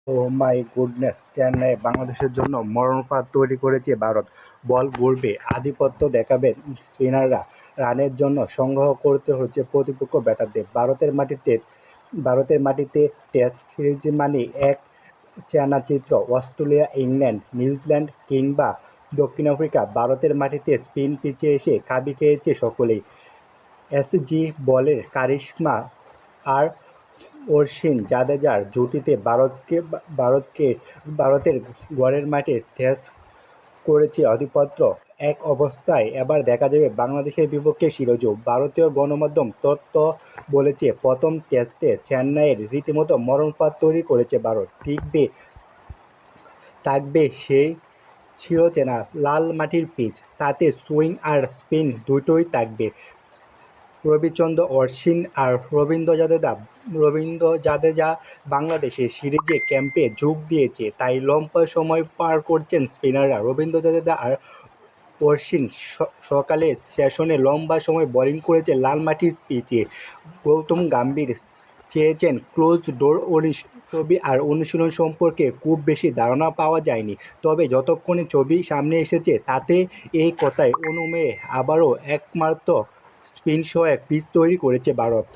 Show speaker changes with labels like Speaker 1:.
Speaker 1: O my goodness! চেন্নাইয়ে বাংলাদেশের জন্য মরণফাঁদ তৈরি করেছে ভারত। বল ঘুরবে, আধিপত্য দেখাবেন স্পিনাররা, রানের জন্য সংগ্রহ করতে হচ্ছে প্রতিপক্ষ ব্যাটারদের। ভারতের মাটিতে টেস্ট সিরিজ মানে এক চেনা চিত্র। অস্ট্রেলিয়া, ইংল্যান্ড, নিউজিল্যান্ড কিংবা দক্ষিণ আফ্রিকা, ভারতের মাটিতে স্পিন পিচে এসে কাবি খেয়েছে সকলেই। এসজি বলের কারিশমা আর অশ্বিন জাদেজার জুটিতে ভারতের ঘরের মাঠে ঠেস করেছে আধিপত্য। এক অবস্থায় এবার দেখা যাবে বাংলাদেশের বিপক্ষে শিরোজু। ভারতীয় গণমাধ্যম তথ্য বলেছে, প্রথম টেস্টে চেন্নাইয়ের রীতিমতো মরণফাঁদ তৈরি করেছে ভারত। থাকবে সেই চিরচেনা লাল মাটির পিচ, তাতে সুইং আর স্পিন দুটোই থাকবে। রবিচন্দ্র অশ্বিন আর রবীন্দ্র জাদেজা বাংলাদেশের সিরিজে ক্যাম্পে যোগ দিয়েছে, তাই লম্বা সময় পার করছেন স্পিনাররা। রবীন্দ্র জাদেজা আর অশ্বিন সকালে সেশনে লম্বা সময় বোলিং করেছে লাল মাটির পিচে। গৌতম গম্ভীর চেয়েছেন ক্লোজ ডোর ছবি আর অনুশীলন সম্পর্কে খুব বেশি ধারণা পাওয়া যায়নি, তবে যতক্ষণে ছবি সামনে এসেছে তাতে এই কথাই অনুমেয়। আবারও একমাত্র স্পিন সহায়ক পিচ তৈরি করেছে ভারত।